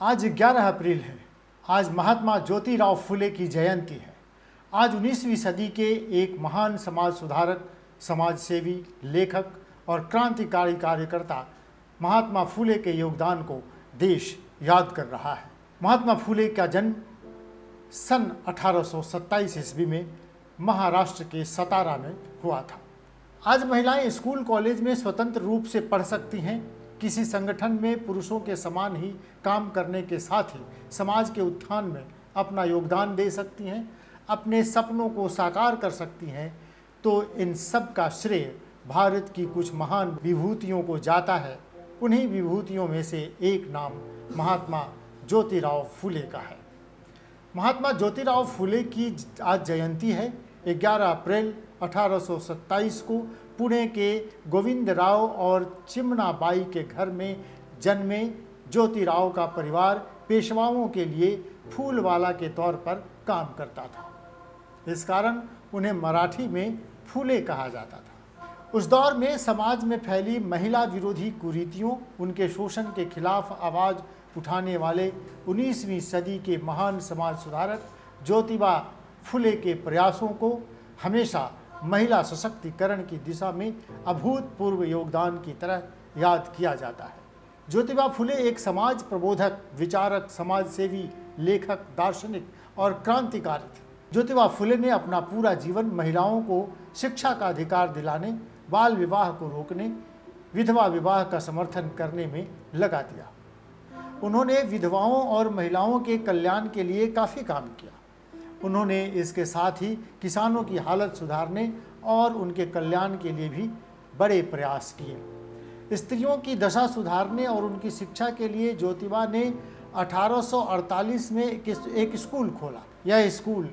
आज 11 अप्रैल है। आज महात्मा ज्योतिराव फुले की जयंती है। आज 19वीं सदी के एक महान समाज सुधारक, समाज सेवी, लेखक और क्रांतिकारी कार्यकर्ता महात्मा फुले के योगदान को देश याद कर रहा है। महात्मा फुले का जन्म सन 1827 ईस्वी में महाराष्ट्र के सतारा में हुआ था। आज महिलाएं स्कूल कॉलेज में स्वतंत्र रूप से पढ़ सकती हैं। किसी संगठन में पुरुषों के समान ही काम करने के साथ ही समाज के उत्थान में अपना योगदान दे सकती हैं, अपने सपनों को साकार कर सकती हैं। तो इन सब का श्रेय भारत की कुछ महान विभूतियों को जाता है। उन्हीं विभूतियों में से एक नाम महात्मा ज्योतिराव फुले का है। महात्मा ज्योतिराव फुले की आज जयंती है। 11 अप्रैल 1827 को पुणे के गोविंदराव और चिमनाबाई के घर में जन्मे ज्योतिराव का परिवार पेशवाओं के लिए फूलवाला के तौर पर काम करता था। इस कारण उन्हें मराठी में फूले कहा जाता था। उस दौर में समाज में फैली महिला विरोधी कुरीतियों, उनके शोषण के खिलाफ आवाज़ उठाने वाले 19वीं सदी के महान समाज सुधारक ज्योतिबा फुले के प्रयासों को हमेशा महिला सशक्तिकरण की दिशा में अभूतपूर्व योगदान की तरह याद किया जाता है। ज्योतिबा फुले एक समाज प्रबोधक, विचारक, समाज सेवी, लेखक, दार्शनिक और क्रांतिकारी थे। ज्योतिबा फुले ने अपना पूरा जीवन महिलाओं को शिक्षा का अधिकार दिलाने, बाल विवाह को रोकने, विधवा विवाह का समर्थन करने में लगा दिया। उन्होंने विधवाओं और महिलाओं के कल्याण के लिए काफ़ी काम किया। उन्होंने इसके साथ ही किसानों की हालत सुधारने और उनके कल्याण के लिए भी बड़े प्रयास किए। स्त्रियों की दशा सुधारने और उनकी शिक्षा के लिए ज्योतिबा ने 1848 में एक स्कूल खोला। यह स्कूल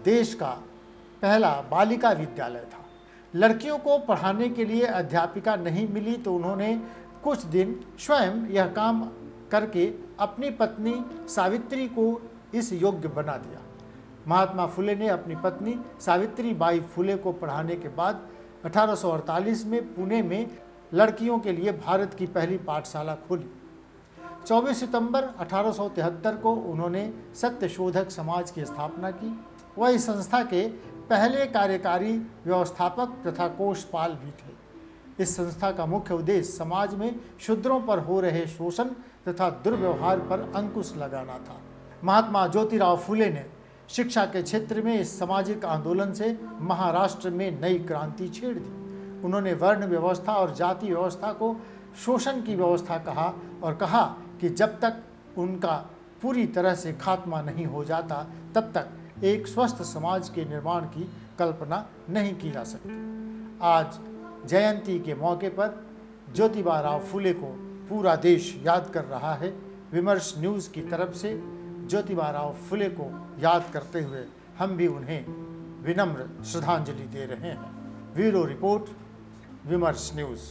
देश का पहला बालिका विद्यालय था। लड़कियों को पढ़ाने के लिए अध्यापिका नहीं मिली तो उन्होंने कुछ दिन स्वयं यह काम करके अपनी पत्नी सावित्री को इस योग्य बना दिया। महात्मा फुले ने अपनी पत्नी सावित्री बाई फुले को पढ़ाने के बाद 1848 में पुणे में लड़कियों के लिए भारत की पहली पाठशाला खोली। 24 सितंबर 1873 को उन्होंने सत्यशोधक समाज की स्थापना की। वह इस संस्था के पहले कार्यकारी व्यवस्थापक तथा कोषपाल भी थे। इस संस्था का मुख्य उद्देश्य समाज में शूद्रों पर हो रहे शोषण तथा दुर्व्यवहार पर अंकुश लगाना था। महात्मा ज्योतिराव फुले ने शिक्षा के क्षेत्र में इस सामाजिक आंदोलन से महाराष्ट्र में नई क्रांति छेड़ दी। उन्होंने वर्ण व्यवस्था और जाति व्यवस्था को शोषण की व्यवस्था कहा और कहा कि जब तक उनका पूरी तरह से खात्मा नहीं हो जाता तब तक एक स्वस्थ समाज के निर्माण की कल्पना नहीं की जा सकती। आज जयंती के मौके पर ज्योतिबा राव फुले को पूरा देश याद कर रहा है। विमर्श न्यूज़ की तरफ से ज्योतिबा राव फुले को याद करते हुए हम भी उन्हें विनम्र श्रद्धांजलि दे रहे हैं। ब्यूरो रिपोर्ट, विमर्श न्यूज़।